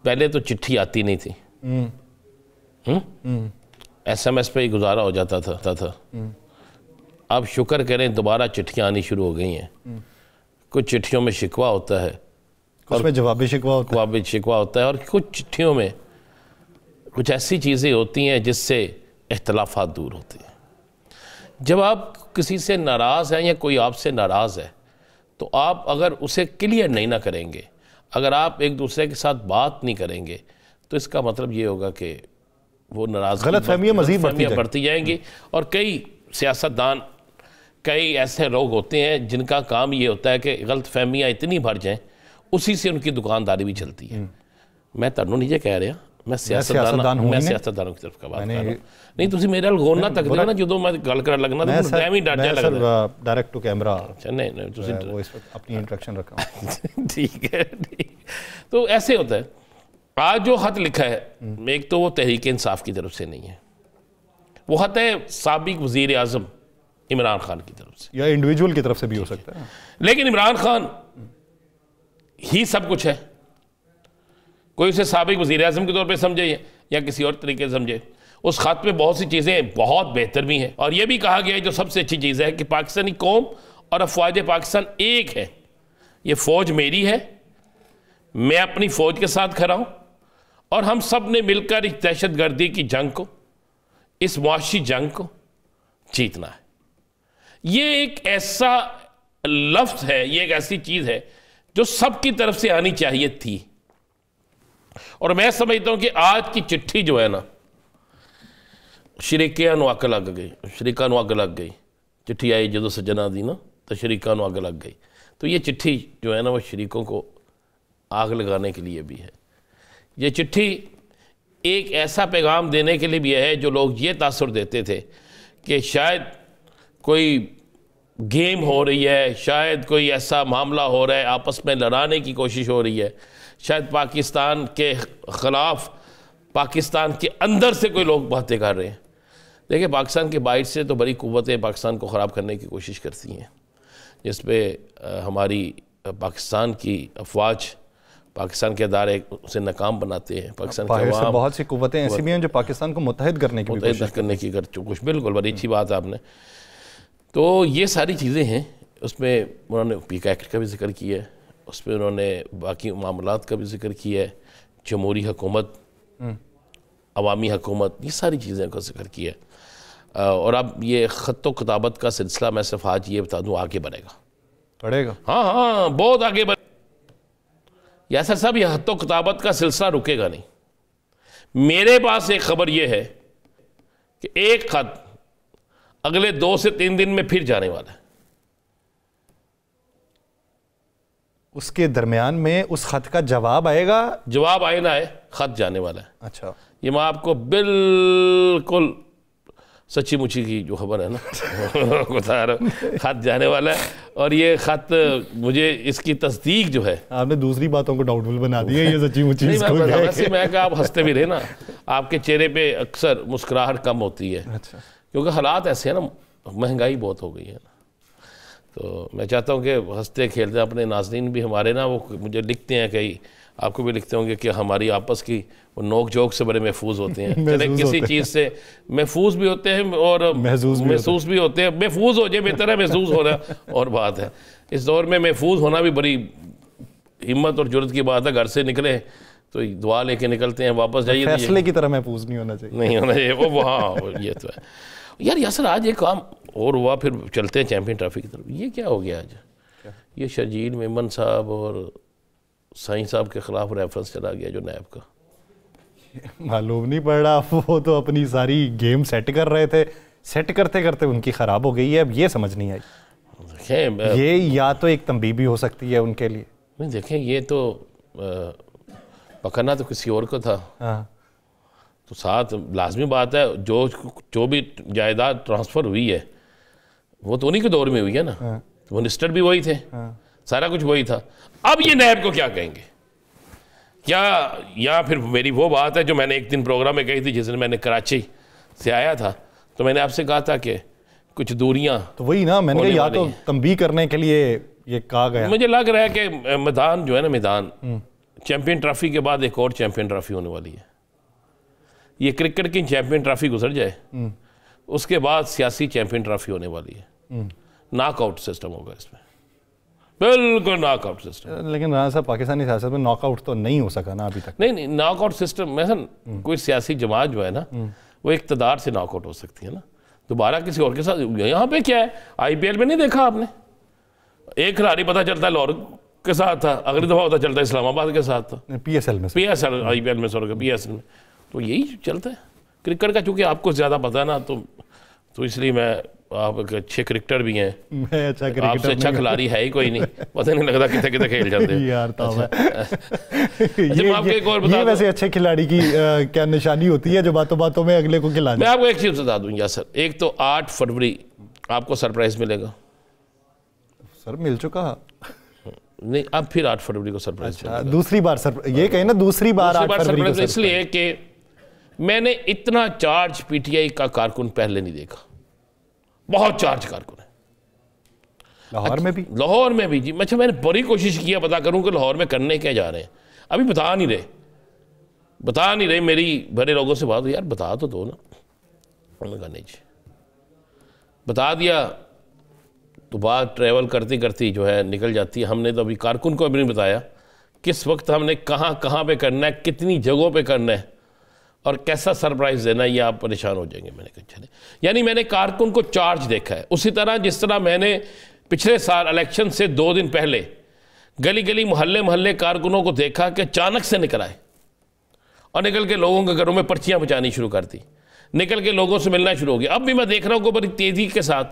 पहले तो चिट्ठी आती नहीं थी, SMS पे ही गुजारा हो जाता था। अब शुक्र करें दोबारा चिट्ठियाँ आनी शुरू हो गई हैं। कुछ चिट्ठियों में शिकवा होता है और उसमें जवाबी शिकवा होता है और कुछ चिट्ठियों में कुछ ऐसी चीज़ें होती हैं जिससे इख्तलाफात दूर होते हैं। जब आप किसी से नाराज़ हैं या कोई आपसे नाराज़ है तो आप अगर उसे क्लियर नहीं ना करेंगे, अगर आप एक दूसरे के साथ बात नहीं करेंगे तो इसका मतलब ये होगा कि वो नाराज़गी गलतफहमियां मज़ीद बढ़ती जाएंगी। और कई सियासतदान, कई ऐसे लोग होते हैं जिनका काम ये होता है कि गलतफहमियां इतनी भर जाएं, उसी से उनकी दुकानदारी भी चलती है। मैं तन्नू नहीं कह रहा, मैं सियासतदानों की तरफ का बात कर रहा हूं। नहीं तुसी मेरे नाल गौर ना तकदे ना जो मैं गल कर लगना तो टाइम ही डट जा लगदा डायरेक्ट टू कैमरा। अच्छा नहीं तुसी वो इस वक्त अपनी इंटरेक्शन रखा। ठीक है, तो ऐसे होता है। आज जो खत लिखा है, एक तो वो तहरीक इंसाफ की तरफ से नहीं है, वो खत है साबिक वज़ीर आज़म इमरान खान की तरफ से, या इंडिविजुअल की तरफ से भी हो सकता है। लेकिन इमरान खान ही सब कुछ है। कोई उसे साबिक वज़ीर आज़म के तौर पे समझे या किसी और तरीके से समझे, उस खत में बहुत सी चीज़ें बहुत बेहतर भी हैं। और यह भी कहा गया है, जो सबसे अच्छी चीज़ है, कि पाकिस्तानी कौम और अफवाज पाकिस्तान एक है। ये फ़ौज मेरी है, मैं अपनी फ़ौज के साथ खड़ा हूँ और हम सब ने मिलकर इस दहशतगर्दी की जंग को, इस मुआशी जंग को जीतना है। ये एक ऐसा लफ्ज़ है, ये एक ऐसी चीज़ है जो सबकी तरफ से आनी चाहिए थी। और मैं समझता हूं कि आज की चिट्ठी जो है ना, शरीका नूं अग लग गई, शरीका नूं अग लग गई। चिट्ठी आई जो सज्जना दी ना, तो शरीका नूं अग लग गई। तो ये चिट्ठी जो है ना, वो शरीकों को आग लगाने के लिए भी है। ये चिट्ठी एक ऐसा पैगाम देने के लिए भी है, जो लोग ये तासुर देते थे कि शायद कोई गेम हो रही है, शायद कोई ऐसा मामला हो रहा है, आपस में लड़ाने की कोशिश हो रही है, शायद पाकिस्तान के ख़िलाफ़ पाकिस्तान के अंदर से कोई लोग बातें कर रहे हैं। देखिए, पाकिस्तान के बाहर से तो बड़ी क़ुव्वतें पाकिस्तान को ख़राब करने की कोशिश करती हैं, जिस पे हमारी पाकिस्तान की अफवाज, पाकिस्तान के अदारे उसे नाकाम बनाते हैं। पाकिस्तान के से बहुत सी क़ुव्वतें ऐसी भी हैं जो पाकिस्तान को मुत्तहिद करने की कर चुकी। बिल्कुल, बड़ी अच्छी बात है आपने। तो ये सारी चीज़ें हैं। उसमें उन्होंने पीका एक्ट का भी जिक्र किया है, उसमें उन्होंने बाकी मामलात का भी जिक्र किया है, जमहूरी हुकूमत, अवामी हुकूमत, ये सारी चीज़ें का जिक्र किया है। और अब ये ख़त व किताबत का सिलसिला, मैं सिर्फ आज ये बता दूँ, आगे बढ़ेगा। हाँ, बहुत आगे बढ़ेगा। यासर साहब, ये ख़त व किताबत का सिलसिला रुकेगा नहीं। मेरे पास एक ख़बर ये है कि एक ख़त अगले 2 से 3 दिन में फिर जाने वाला है। उसके दरमियान में उस खत का जवाब आएगा, खत जाने वाला है। अच्छा, ये मैं आपको बिल्कुल सच्ची मुची की जो खबर है ना बता रहा हूँ, खत जाने वाला है। और ये खत, मुझे इसकी तस्दीक जो है, आपने दूसरी बातों को डाउटफुल बना दिया, ये सच्ची मुची मैं क्या, आप हंसते भी रहे ना, आपके चेहरे पे अक्सर मुस्कुराहट कम होती है। अच्छा, क्योंकि हालात ऐसे हैं ना, महंगाई बहुत हो गई है ना। तो मैं चाहता हूँ कि हंसते खेलते, अपने नाज़रीन भी हमारे ना, वो मुझे लिखते हैं, कई आपको भी लिखते होंगे कि हमारी आपस की वो नोक जोक से बड़े महफूज होते हैं। चले किसी चीज़ से महफूज भी होते हैं और महसूस भी होते हैं। महफूज हो जाए बेहतर है, महसूस हो रहा है और बात है। इस दौर में महफूज होना भी बड़ी हिम्मत और जुर्रत की बात है। घर से निकले तो दुआ लेके निकलते हैं, वापस जाइए फैसले की तरह महफूज नहीं होना चाहिए, वो हाँ, ये तो है यार। यासर, आज एक काम और हुआ, फिर चलते हैं चैम्पियन ट्रॉफी की तरफ। ये क्या हो गया आज? ये शर्जील मेमन साहब और साईं साहब के खिलाफ रेफरेंस चला गया जो नैब का। मालूम नहीं पड़ रहा, वो तो अपनी सारी गेम सेट कर रहे थे, सेट करते करते उनकी ख़राब हो गई है। अब ये समझ नहीं आई, ये या तो एक तंबीह भी हो सकती है उनके लिए। नहीं देखें, ये तो पकड़ना तो किसी और को था। हाँ, तो साथ लाजमी बात है, जो भी जायदाद ट्रांसफ़र हुई है वो तो उन्हीं के दौर में हुई है ना। हाँ, तो मिनिस्टर भी वही थे। हाँ, सारा कुछ वही था। अब ये नैब को क्या कहेंगे? क्या, या फिर मेरी वो बात है जो मैंने एक दिन प्रोग्राम में कही थी, जिस दिन मैंने कराची से आया था, तो मैंने आपसे कहा था कि कुछ दूरियां, तो वही ना, मैंने कहा या तो तंबीह करने के लिए ये कहा गया। मुझे लग रहा है कि मैदान जो है ना, मैदान चैम्पियन ट्रॉफी के बाद एक और चैम्पियन ट्रॉफी होने वाली है। ये क्रिकेट की चैम्पियन ट्रॉफी गुजर जाए, उसके बाद सियासी चैम्पियन ट्रॉफी होने वाली है। नॉकआउट सिस्टम होगा इसमें, बिल्कुल नॉकआउट सिस्टम। लेकिन राना साहब, पाकिस्तानी सियासत में नॉकआउट तो नहीं हो सका ना अभी तक। नहीं, नॉकआउट सिस्टम में कोई सियासी जमात जो है ना, वो इक़्तिदार से नॉकआउट हो सकती है ना, दोबारा किसी और के साथ। यहाँ पे क्या है, IPL में नहीं देखा आपने, एक खिलाड़ी पता चलता है लाहौर के साथ था, अगली दफा पता चलता है इस्लामाबाद के साथ था, PSL में, IPL में, सॉरी PSL में। तो यही चलता है क्रिकेट का। चूंकि आपको ज़्यादा पता है ना, तो इसलिए आप एक अच्छे क्रिकेटर भी हैं, मैं अच्छा क्रिकेटर, आपसे अच्छा खिलाड़ी है ही कोई नहीं, पता नहीं लगता कितने कितने खेल जाते हैं यार। तो मैं आपको एक और बता दूं, वैसे अच्छे खिलाड़ी की क्या निशानी होती है जो बातों बातों में अगले को खिला। मैं आपको एक चीज़ बता दूं यासर, एक तो 8 फरवरी आपको सरप्राइज मिलेगा। सर मिल चुका नहीं, अब फिर 8 फरवरी को सरप्राइज। दूसरी बार ये कहें ना, दूसरी बार 8 फरवरी को इसलिए कि मैंने इतना चार्ज PTI का कारकुन पहले नहीं देखा। बहुत चार्ज कारकुन है लाहौर में भी। लाहौर में भी जी। अच्छा, मैंने बड़ी कोशिश किया पता करूं कि लाहौर में करने क्या जा रहे हैं, अभी बता नहीं रहे। मेरी बड़े लोगों से बात, यार बता तो दो ना। उन्होंने कहा नहीं जी, बता दिया तो बात ट्रैवल करती करती जो है निकल जाती है। हमने तो अभी कारकुन को अभी नहीं बताया किस वक्त हमने कहाँ पे करना है, कितनी जगहों पे करना है और कैसा सरप्राइज देना है, ये आप परेशान हो जाएंगे। मैंने कहा चले, यानी मैंने कारकुन को चार्ज देखा है। उसी तरह जिस तरह मैंने पिछले साल इलेक्शन से 2 दिन पहले गली गली मोहल्ले कारकुनों को देखा कि अचानक से निकल आए और निकल के लोगों के घरों में पर्चियाँ बचानी शुरू कर दी, निकल के लोगों से मिलना शुरू हो गया। अब भी मैं देख रहा हूँ कि बड़ी तेज़ी के साथ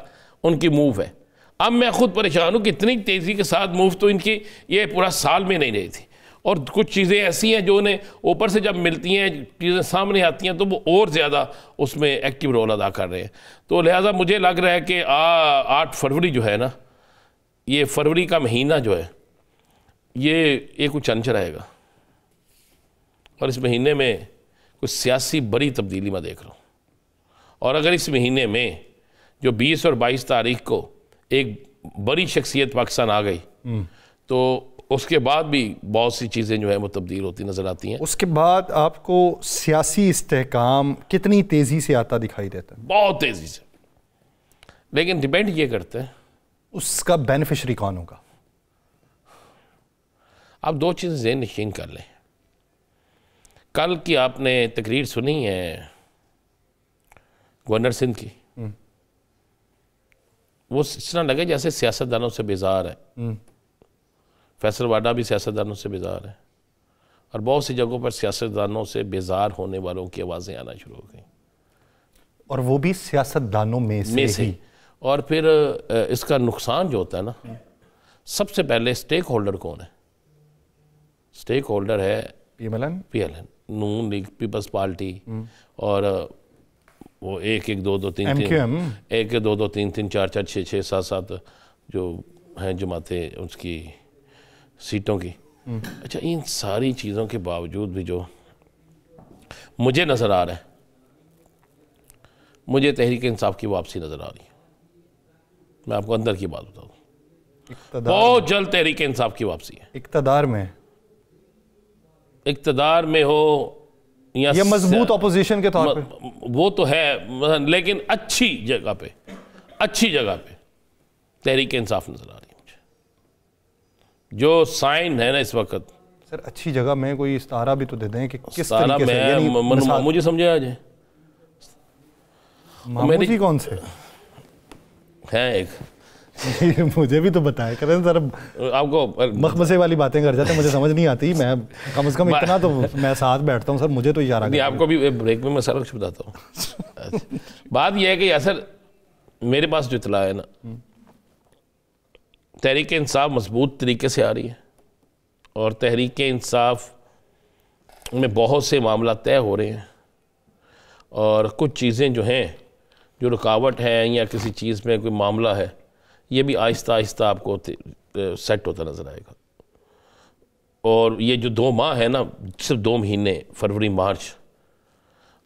उनकी मूव है। अब मैं खुद परेशान हूँ कि इतनी तेज़ी के साथ मूव तो इनकी ये पूरा साल में नहीं रही थी। और कुछ चीज़ें ऐसी हैं जो उन्हें ऊपर से जब मिलती हैं, चीज़ें सामने आती हैं, तो वो और ज़्यादा उसमें एक्टिव रोल अदा कर रहे हैं। तो लिहाजा मुझे लग रहा है कि 8 फरवरी जो है ना, ये फरवरी का महीना जो है ये कुछ अंच रहेगा और इस महीने में कुछ सियासी बड़ी तब्दीली मैं देख रहा हूँ। और अगर इस महीने में जो 20 और 22 तारीख को एक बड़ी शख्सियत पाकिस्तान आ गई तो उसके बाद भी बहुत सी चीज़ें जो है वो तब्दील होती नज़र आती हैं। उसके बाद आपको सियासी इस्तेहकाम कितनी तेज़ी से आता दिखाई देता है? बहुत तेज़ी से, लेकिन डिपेंड ये करते हैं उसका बेनिफिशरी कौन होगा। आप 2 चीज़ें ज़हन नशीन कर लें। कल की आपने तकरीर सुनी है गवर्नर सिंध की, वो इस तरह लगे जैसे सियासतदानों से बेजार है। फैसल वाडा भी सियासतदानों से बेजार है और बहुत सी जगहों पर सियासतदानों से बेजार होने वालों की आवाज़ें आना शुरू हो गई, और वो भी सियासतदानों में से ही। और फिर इसका नुकसान जो होता है ना, सबसे पहले स्टेक होल्डर कौन है? स्टेक होल्डर है PLN, नून लीग, पीपल्स पार्टी, और वो 1-1, 2-2, 3-3, 1-2, 2, 3-3, 4-4, 6-6, 7-7 जो हैं जमातें उसकी सीटों की। अच्छा, इन सारी चीज़ों के बावजूद भी जो मुझे नज़र आ रहा है, मुझे तहरीक इंसाफ की वापसी नज़र आ रही है। मैं आपको अंदर की बात बता दूँ, बहुत जल्द तहरीक इंसाफ की वापसी है। इक़्तिदार में हो या मजबूत अपोजिशन के तौर पे, वो तो है, लेकिन अच्छी जगह पे तहरीक इंसाफ नज़र आ रही है मुझे। जो साइन है ना इस वक्त, सर अच्छी जगह में कोई इस्तारा भी तो दे दें कि किस तरीके से, मुझे समझे आ जाए। मेरी कौन से है एक मुझे भी तो बताया करें सर, आपको मखमसे वाली बातें कर जाते हैं, मुझे समझ नहीं आती। मैं कम से कम इतना तो मैं साथ बैठता हूँ सर, मुझे तो इशारा नहीं, आपको भी ब्रेक में मैं सारा कुछ बताता हूँ। बात यह है कि सर मेरे पास जो इतला है ना, तहरीक इंसाफ मजबूत तरीके से आ रही है और तहरीक इंसाफ में बहुत से मामला तय हो रहे हैं और कुछ चीज़ें जो हैं, जो रुकावट है या किसी चीज़ में कोई मामला है, ये भी आहिस्ता आहिस्ता आपको सेट होता नज़र आएगा। और ये जो 2 माह है ना, सिर्फ 2 महीने, फरवरी मार्च,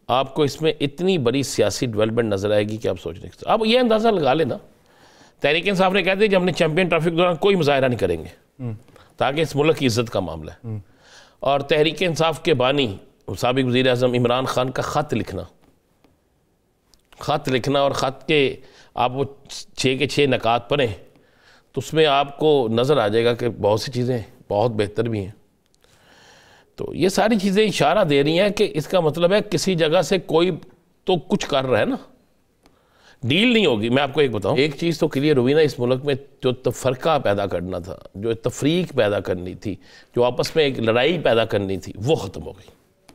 आपको इसमें इतनी बड़ी सियासी डेवलपमेंट नज़र आएगी कि आप सोच नहीं सकते। आप ये अंदाज़ा लगा लेना, तहरीक इंसाफ ने कहते हैं कि हमने चैम्पियन ट्रॉफी के दौरान कोई मुजाहरा नहीं करेंगे ताकि इस मुल्क की इज़्ज़त का मामला है। और तहरीक इंसाफ के बानी साबिक वज़ीर आज़म इमरान ख़ान का ख़त लिखना और ख़त के आप वो 6 के 6 नकात पढ़ें तो उसमें आपको नज़र आ जाएगा कि बहुत सी चीज़ें बहुत बेहतर भी हैं। तो ये सारी चीज़ें इशारा दे रही हैं कि इसका मतलब है किसी जगह से कोई तो कुछ कर रहा है ना, डील नहीं होगी। मैं आपको एक बताऊं, एक चीज़ तो क्लियर हुई ना, इस मुल्क में जो तफरका पैदा करना था, जो तफरीक पैदा करनी थी, जो आपस में एक लड़ाई पैदा करनी थी, वो ख़त्म हो गई।